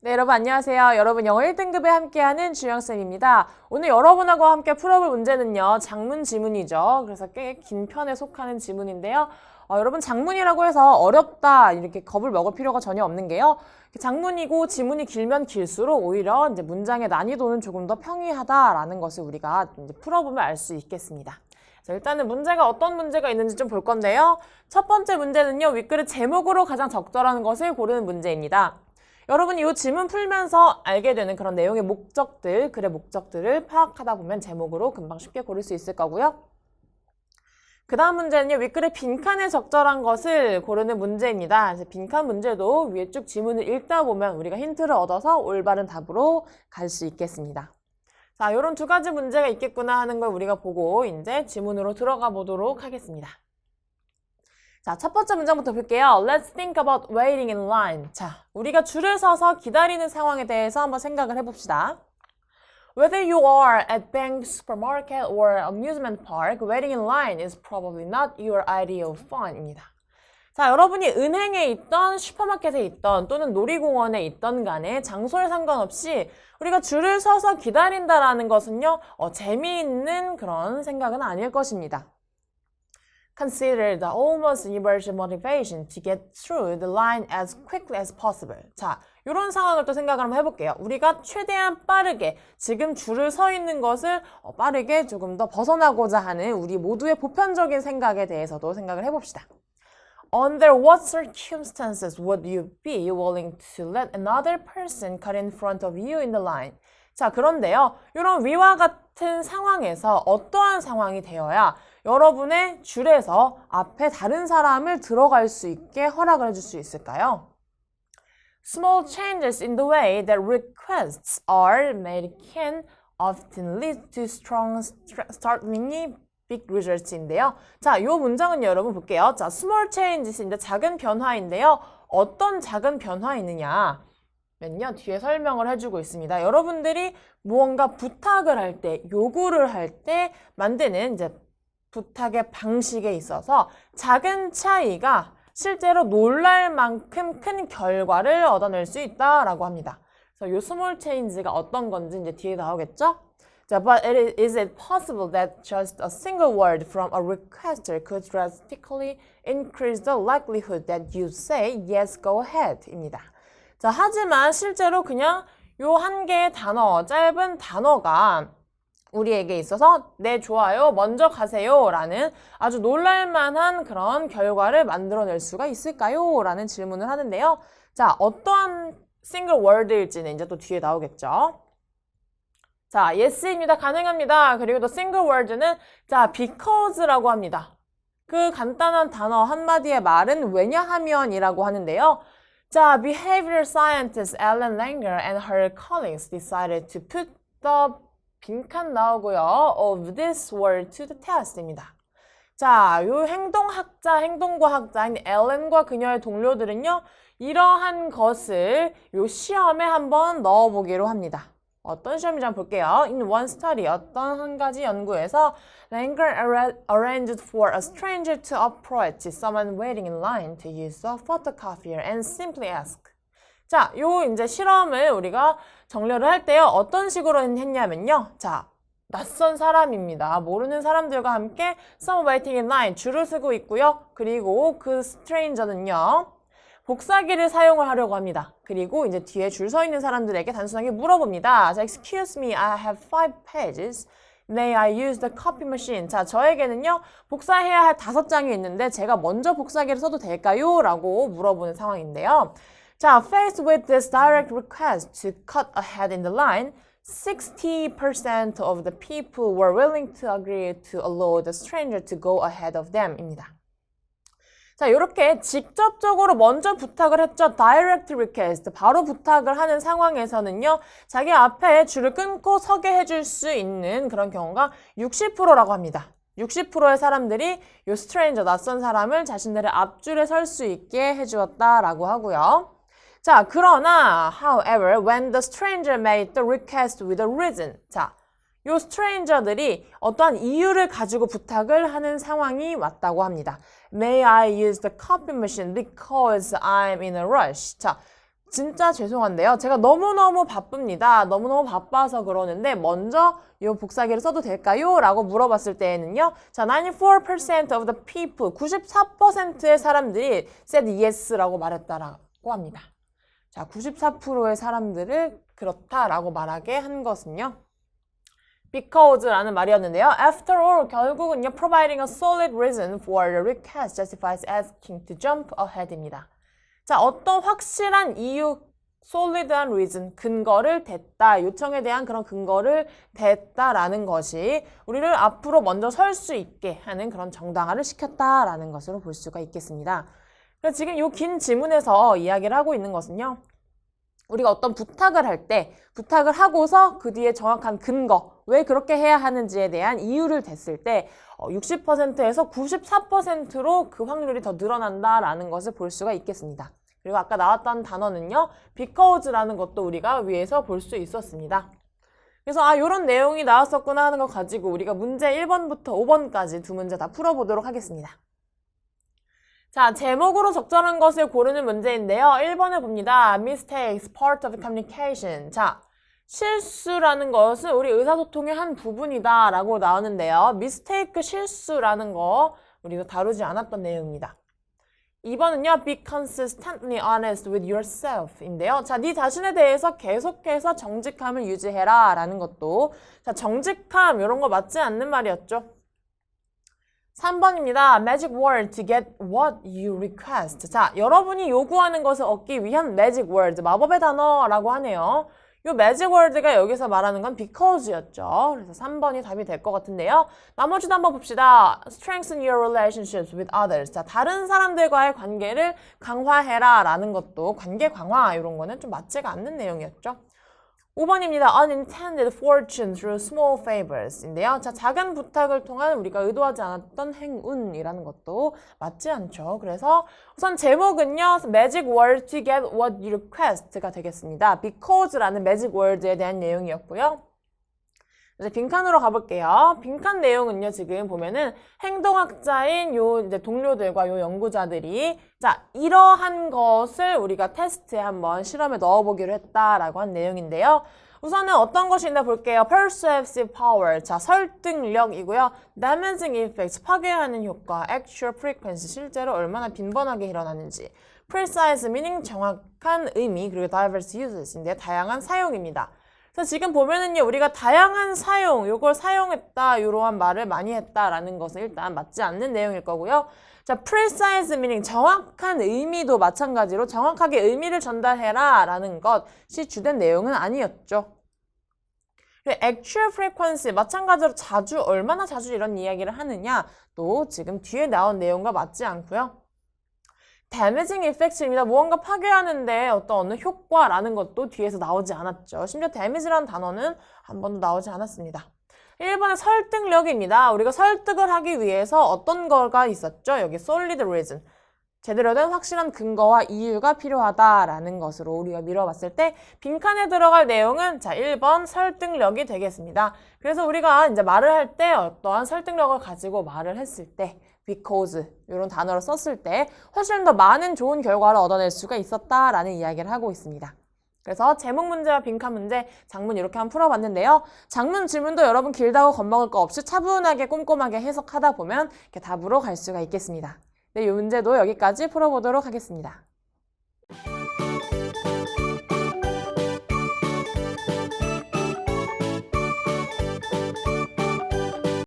네, 여러분 안녕하세요. 여러분 영어 1등급에 함께하는 주영쌤입니다. 오늘 여러분하고 함께 풀어볼 문제는요. 장문 지문이죠. 그래서 꽤 긴 편에 속하는 지문인데요. 여러분 장문이라고 해서 어렵다 이렇게 겁을 먹을 필요가 전혀 없는 게요. 장문이고 지문이 길면 길수록 오히려 이제 문장의 난이도는 조금 더 평이하다라는 것을 우리가 이제 풀어보면 알 수 있겠습니다. 자, 일단은 문제가 어떤 문제가 있는지 좀 볼 건데요. 첫 번째 문제는요. 윗글의 제목으로 가장 적절한 것을 고르는 문제입니다. 여러분이 이 지문 풀면서 알게 되는 그런 내용의 목적들, 글의 목적들을 파악하다 보면 제목으로 금방 쉽게 고를 수 있을 거고요. 그 다음 문제는요. 윗글의 빈칸에 적절한 것을 고르는 문제입니다. 그래서 빈칸 문제도 위에 쭉 지문을 읽다 보면 우리가 힌트를 얻어서 올바른 답으로 갈 수 있겠습니다. 자, 이런 두 가지 문제가 있겠구나 하는 걸 우리가 보고 이제 지문으로 들어가 보도록 하겠습니다. 자, 첫 번째 문장부터 볼게요. Let's think about waiting in line. 자, 우리가 줄을 서서 기다리는 상황에 대해서 한번 생각을 해봅시다. Whether you are at bank, supermarket, or amusement park, waiting in line is probably not your ideal fun입니다. 자, 여러분이 은행에 있던, 슈퍼마켓에 있던, 또는 놀이공원에 있던 간에 장소에 상관없이 우리가 줄을 서서 기다린다라는 것은요, 재미있는 그런 생각은 아닐 것입니다. Consider the almost universal motivation to get through the line as quickly as possible. 자, 이런 상황을 또 생각을 한번 해볼게요. 우리가 최대한 빠르게 지금 줄을 서 있는 것을 빠르게 조금 더 벗어나고자 하는 우리 모두의 보편적인 생각에 대해서도 생각을 해봅시다. Under what circumstances would you be willing to let another person cut in front of you in the line? 자, 그런데요. 이런 위와 같은 상황에서 어떠한 상황이 되어야 여러분의 줄에서 앞에 다른 사람을 들어갈 수 있게 허락을 해줄 수 있을까요? Small changes in the way that requests are made can often lead to strong startlingly big results인데요. 자, 이 문장은요, 여러분 볼게요. 자, small changes인데 작은 변화인데요. 어떤 작은 변화 있느냐? 면요, 뒤에 설명을 해주고 있습니다. 여러분들이 무언가 부탁을 할 때, 요구를 할 때 만드는 이제 부탁의 방식에 있어서 작은 차이가 실제로 놀랄 만큼 큰 결과를 얻어낼 수 있다라고 합니다. 그래서 요 small change가 어떤 건지 이제 뒤에 나오겠죠? 자, but is it possible that just a single word from a requester could drastically increase the likelihood that you say yes, go ahead? 입니다. 자, 하지만 실제로 그냥 요 한 개의 단어, 짧은 단어가 우리에게 있어서 네, 좋아요, 먼저 가세요 라는 아주 놀랄만한 그런 결과를 만들어낼 수가 있을까요? 라는 질문을 하는데요. 자, 어떠한 싱글 월드일지는 이제 또 뒤에 나오겠죠. 자, yes입니다. 가능합니다. 그리고 또 싱글 월드는 자, because라고 합니다. 그 간단한 단어 한마디의 말은 왜냐하면이라고 하는데요. 자, behavioral scientist Ellen Langer and her colleagues decided to put the 빈칸 나오고요. of this word to the test입니다. 자, 요 행동과학자인 엘렌과 그녀의 동료들은요. 이러한 것을 요 시험에 한번 넣어보기로 합니다. 어떤 시험인지 한번 볼게요. In one study, 어떤 한 가지 연구에서 Langer arranged for a stranger to approach someone waiting in line to use a photocopier and simply ask. 자, 요 이제 실험을 우리가 정렬을 할 때요. 어떤 식으로 했냐면요. 자, 낯선 사람입니다. 모르는 사람들과 함께 someone waiting in line, 줄을 서고 있고요. 그리고 그 stranger는요. 복사기를 사용을 하려고 합니다. 그리고 이제 뒤에 줄 서 있는 사람들에게 단순하게 물어봅니다. 자, excuse me, I have 5 pages. May I use the copy machine? 자, 저에게는요, 복사해야 할 5장이 있는데 제가 먼저 복사기를 써도 될까요? 라고 물어보는 상황인데요. 자, faced with this direct request to cut ahead in the line, 60% of the people were willing to agree to allow the stranger to go ahead of them 입니다. 자, 이렇게 직접적으로 먼저 부탁을 했죠. direct request, 바로 부탁을 하는 상황에서는요. 자기 앞에 줄을 끊고 서게 해줄 수 있는 그런 경우가 60%라고 합니다. 60%의 사람들이 이 stranger, 낯선 사람을 자신들의 앞줄에 설 수 있게 해주었다라고 하고요. 자, 그러나 however, when the stranger made the request with a reason. 자, 요 stranger들이 어떠한 이유를 가지고 부탁을 하는 상황이 왔다고 합니다. May I use the copy machine because I'm in a rush. 자, 진짜 죄송한데요. 제가 너무너무 바쁩니다. 너무너무 바빠서 그러는데 먼저 이 복사기를 써도 될까요? 라고 물어봤을 때에는요. 자, 94% of the people, 94%의 사람들이 said yes라고 말했다라고 합니다. 자, 94%의 사람들을 그렇다라고 말하게 한 것은요. Because라는 말이었는데요. After all, 결국은요. Providing a solid reason for the request justifies asking to jump ahead입니다. 자, 어떤 확실한 이유, solid한 reason, 근거를 댔다, 요청에 대한 그런 근거를 댔다라는 것이 우리를 앞으로 먼저 설 수 있게 하는 그런 정당화를 시켰다라는 것으로 볼 수가 있겠습니다. 그래서 지금 이 긴 지문에서 이야기를 하고 있는 것은요. 우리가 어떤 부탁을 할 때, 부탁을 하고서 그 뒤에 정확한 근거, 왜 그렇게 해야 하는지에 대한 이유를 댔을 때 60%에서 94%로 그 확률이 더 늘어난다라는 것을 볼 수가 있겠습니다. 그리고 아까 나왔던 단어는요. because라는 것도 우리가 위에서 볼 수 있었습니다. 그래서 이런 내용이 나왔었구나 하는 거 가지고 우리가 문제 1번부터 5번까지 두 문제 다 풀어보도록 하겠습니다. 자, 제목으로 적절한 것을 고르는 문제인데요. 1번을 봅니다. Mistakes, part of communication. 자, 실수라는 것은 우리 의사소통의 한 부분이다 라고 나오는데요. mistake, 실수라는 거 우리가 다루지 않았던 내용입니다. 2번은요. Be consistently honest with yourself 인데요. 자, 네 자신에 대해서 계속해서 정직함을 유지해라 라는 것도 자, 정직함 이런 거 맞지 않는 말이었죠. 3번입니다. Magic word to get what you request. 자, 여러분이 요구하는 것을 얻기 위한 magic word, 마법의 단어라고 하네요. 요 magic word가 여기서 말하는 건 because였죠. 그래서 3번이 답이 될 것 같은데요. 나머지도 한번 봅시다. Strengthen your relationships with others. 자, 다른 사람들과의 관계를 강화해라 라는 것도 관계 강화 이런 거는 좀 맞지가 않는 내용이었죠. 5번입니다. Unintended fortune through small favors 인데요. 자, 작은 부탁을 통한 우리가 의도하지 않았던 행운이라는 것도 맞지 않죠. 그래서 우선 제목은요. Magic word to get what you request가 되겠습니다. Because라는 magic word에 대한 내용이었고요. 이제 빈칸으로 가볼게요. 빈칸 내용은요, 지금 보면은 행동학자인 요 이제 동료들과 요 연구자들이 자, 이러한 것을 우리가 테스트에 한번 실험에 넣어보기로 했다라고 한 내용인데요. 우선은 어떤 것이 있나 볼게요. Persuasive power, 자, 설득력이고요. Damaging effects, 파괴하는 효과. Actual frequency, 실제로 얼마나 빈번하게 일어나는지. Precise, meaning 정확한 의미, 그리고 diverse uses인데 다양한 사용입니다. 그래서 지금 보면은요, 우리가 다양한 사용, 요걸 사용했다, 이러한 말을 많이 했다라는 것은 일단 맞지 않는 내용일 거고요. 자, precise meaning, 정확한 의미도 마찬가지로 정확하게 의미를 전달해라 라는 것이 주된 내용은 아니었죠. 그리고 actual frequency, 마찬가지로 자주, 얼마나 자주 이런 이야기를 하느냐, 또 지금 뒤에 나온 내용과 맞지 않고요. damaging effects입니다. 무언가 파괴하는데 어떤 효과라는 것도 뒤에서 나오지 않았죠. 심지어 damage라는 단어는 한 번도 나오지 않았습니다. 1번은 설득력입니다. 우리가 설득을 하기 위해서 어떤 거가 있었죠? 여기 solid reason. 제대로 된 확실한 근거와 이유가 필요하다라는 것으로 우리가 미뤄봤을 때 빈칸에 들어갈 내용은 자 1번 설득력이 되겠습니다. 그래서 우리가 이제 말을 할 때 어떠한 설득력을 가지고 말을 했을 때 because 이런 단어를 썼을 때 훨씬 더 많은 좋은 결과를 얻어낼 수가 있었다라는 이야기를 하고 있습니다. 그래서 제목 문제와 빈칸 문제, 장문 이렇게 한번 풀어봤는데요. 장문 질문도 여러분 길다고 겁먹을 거 없이 차분하게 꼼꼼하게 해석하다 보면 이렇게 답으로 갈 수가 있겠습니다. 네, 이 문제도 여기까지 풀어보도록 하겠습니다.